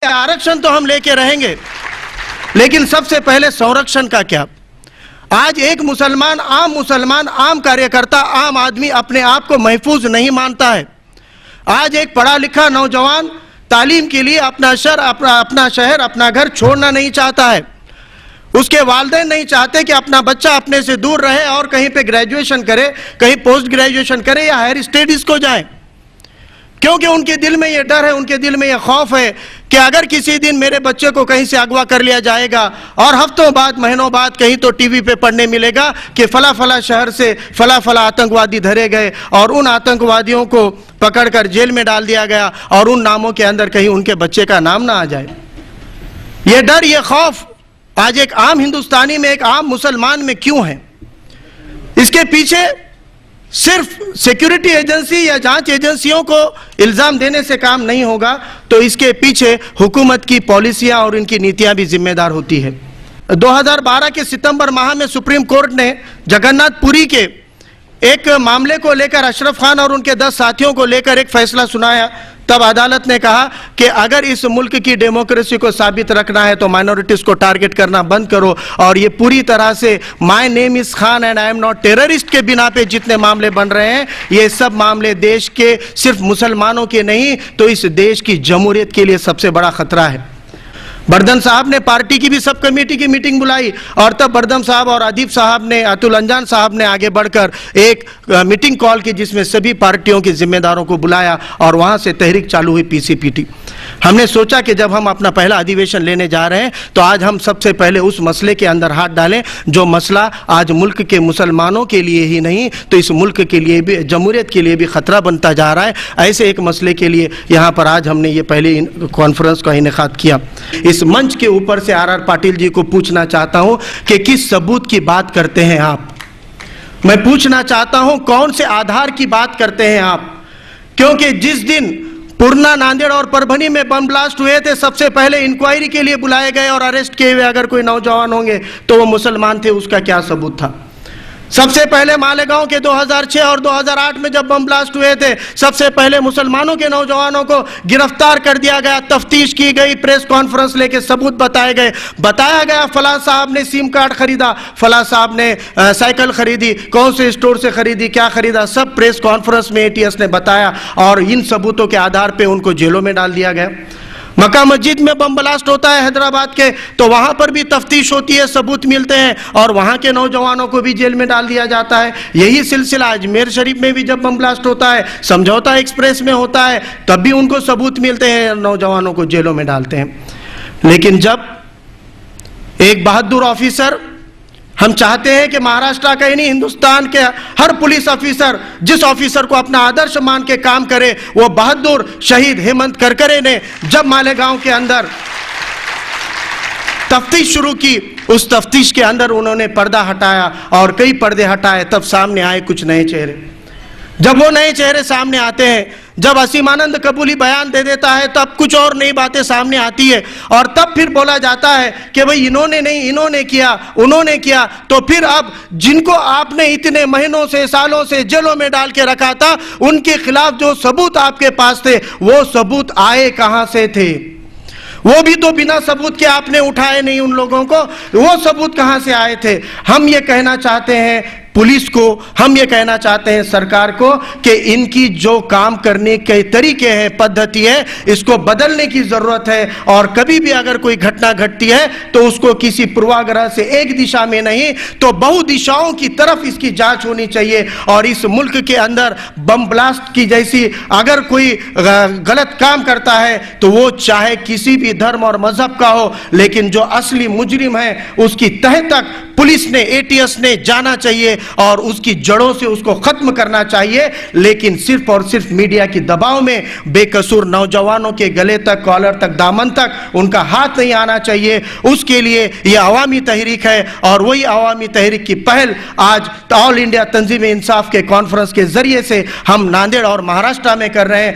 आरक्षण तो हम लेके रहेंगे, लेकिन सबसे पहले संरक्षण का क्या? आज एक मुसलमान, आम कार्यकर्ता, आम आदमी अपने आप को महफूज नहीं मानता है। आज एक पढ़ा लिखा नौजवान तालीम के लिए अपना शहर, अपना घर छोड़ना नहीं चाहता है। उसके वालिदैन नहीं चाहते कि अपना बच्चा अपने से दूर रहे और कहीं पे ग्रेजुएशन करे, कहीं पोस्ट ग्रेजुएशन करे या हायर स्टडीज को जाए, क्योंकि उनके दिल में ये डर है, उनके दिल में ये खौफ है कि अगर किसी दिन मेरे बच्चे को कहीं से अगवा कर लिया जाएगा और हफ्तों बाद, महीनों बाद कहीं तो टीवी पे पढ़ने मिलेगा कि फला फला शहर से फला फला आतंकवादी धरे गए और उन आतंकवादियों को पकड़कर जेल में डाल दिया गया और उन नामों के अंदर कहीं उनके बच्चे का नाम ना आ जाए। ये डर, ये खौफ आज एक आम हिंदुस्तानी में, एक आम मुसलमान में क्यों है? इसके पीछे सिर्फ सिक्योरिटी एजेंसी या जांच एजेंसियों को इल्जाम देने से काम नहीं होगा, तो इसके पीछे हुकूमत की पॉलिसियां और इनकी नीतियां भी जिम्मेदार होती है। 2012 के सितंबर माह में सुप्रीम कोर्ट ने जगन्नाथपुरी के एक मामले को लेकर, अशरफ खान और उनके 10 साथियों को लेकर एक फैसला सुनाया। तब अदालत ने कहा कि अगर इस मुल्क की डेमोक्रेसी को साबित रखना है तो माइनॉरिटीज को टारगेट करना बंद करो, और ये पूरी तरह से my name is Khan and I am not terrorist के बिना पे जितने मामले बन रहे हैं, ये सब मामले देश के सिर्फ मुसलमानों के नहीं, तो इस देश की जमहूरियत के लिए सबसे बड़ा खतरा है। बर्दन साहब ने पार्टी की भी सब कमेटी की मीटिंग बुलाई और तब बर्दन साहब और अदीब साहब ने, अतुल अंजान साहब ने आगे बढ़कर एक मीटिंग कॉल की जिसमें सभी पार्टियों के जिम्मेदारों को बुलाया और वहां से तहरीक चालू हुई, पीसीपीटी। हमने सोचा कि जब हम अपना पहला अधिवेशन लेने जा रहे हैं तो आज हम सबसे पहले उस मसले के अंदर हाथ डालें जो मसला आज मुल्क के मुसलमानों के लिए ही नहीं तो इस मुल्क के लिए भी, जमहूरियत के लिए भी खतरा बनता जा रहा है। ऐसे एक मसले के लिए यहाँ पर आज हमने ये पहले कॉन्फ्रेंस का इनेकाद किया। इस मंच के ऊपर से आर पाटिल जी को पूछना चाहता हूं कि किस सबूत की बात करते हैं आप? मैं पूछना चाहता हूं कौन से आधार की बात करते हैं आप? क्योंकि जिस दिन पूर्णा, नांदेड़ और परभनी में बम ब्लास्ट हुए थे, सबसे पहले इंक्वायरी के लिए बुलाए गए और अरेस्ट किए हुए अगर कोई नौजवान होंगे तो वो मुसलमान थे, उसका क्या सबूत था? सबसे पहले मालेगांव के 2006 और 2008 में जब बम ब्लास्ट हुए थे, सबसे पहले मुसलमानों के नौजवानों को गिरफ्तार कर दिया गया, तफ्तीश की गई, प्रेस कॉन्फ्रेंस लेके सबूत बताए गए, बताया गया फला साहब ने सिम कार्ड खरीदा, फला साहब ने साइकिल खरीदी, कौन से स्टोर से खरीदी, क्या खरीदा, सब प्रेस कॉन्फ्रेंस में एटीएस ने बताया और इन सबूतों के आधार पर उनको जेलों में डाल दिया गया। मक्का मस्जिद में बम ब्लास्ट होता है हैदराबाद के, तो वहां पर भी तफ्तीश होती है, सबूत मिलते हैं और वहां के नौजवानों को भी जेल में डाल दिया जाता है। यही सिलसिला अजमेर शरीफ में भी जब बम ब्लास्ट होता है, समझौता एक्सप्रेस में होता है, तब भी उनको सबूत मिलते हैं, नौजवानों को जेलों में डालते हैं। लेकिन जब एक बहादुर ऑफिसर, हम चाहते हैं कि महाराष्ट्र का ही नहीं, हिंदुस्तान के हर पुलिस ऑफिसर जिस ऑफिसर को अपना आदर्श मान के काम करे, वो बहादुर शहीद हेमंत करकरे ने जब मालेगांव के अंदर तफ्तीश शुरू की, उस तफ्तीश के अंदर उन्होंने पर्दा हटाया और कई पर्दे हटाए, तब सामने आए कुछ नए चेहरे। जब वो नए चेहरे सामने आते हैं, जब असीमानंद कबूली बयान दे देता है, तब कुछ और नई बातें सामने आती है और तब फिर बोला जाता है कि भाई इन्होंने नहीं, इन्होंने किया, उन्होंने किया। तो फिर अब जिनको आपने इतने महीनों से, सालों से जेलों में डाल के रखा था, उनके खिलाफ जो सबूत आपके पास थे, वो सबूत आए कहां से थे? वो भी तो बिना सबूत के आपने उठाए नहीं उन लोगों को, वो सबूत कहां से आए थे? हम ये कहना चाहते हैं पुलिस को, हम ये कहना चाहते हैं सरकार को कि इनकी जो काम करने के तरीके हैं, पद्धति है, इसको बदलने की जरूरत है। और कभी भी अगर कोई घटना घटती है तो उसको किसी पूर्वाग्रह से एक दिशा में नहीं तो बहु दिशाओं की तरफ इसकी जांच होनी चाहिए। और इस मुल्क के अंदर बम ब्लास्ट की जैसी अगर कोई गलत काम करता है तो वो चाहे किसी भी धर्म और मजहब का हो, लेकिन जो असली मुजरिम है उसकी तह तक पुलिस ने, एटीएस ने जाना चाहिए और उसकी जड़ों से उसको खत्म करना चाहिए। लेकिन सिर्फ और सिर्फ मीडिया की दबाव में बेकसूर नौजवानों के गले तक, कॉलर तक, दामन तक उनका हाथ नहीं आना चाहिए। उसके लिए यह अवामी तहरीक है और वही अवामी तहरीक की पहल आज ऑल इंडिया तंजीम इंसाफ के कॉन्फ्रेंस के जरिए से हम नांदेड़ और महाराष्ट्र में कर रहे हैं।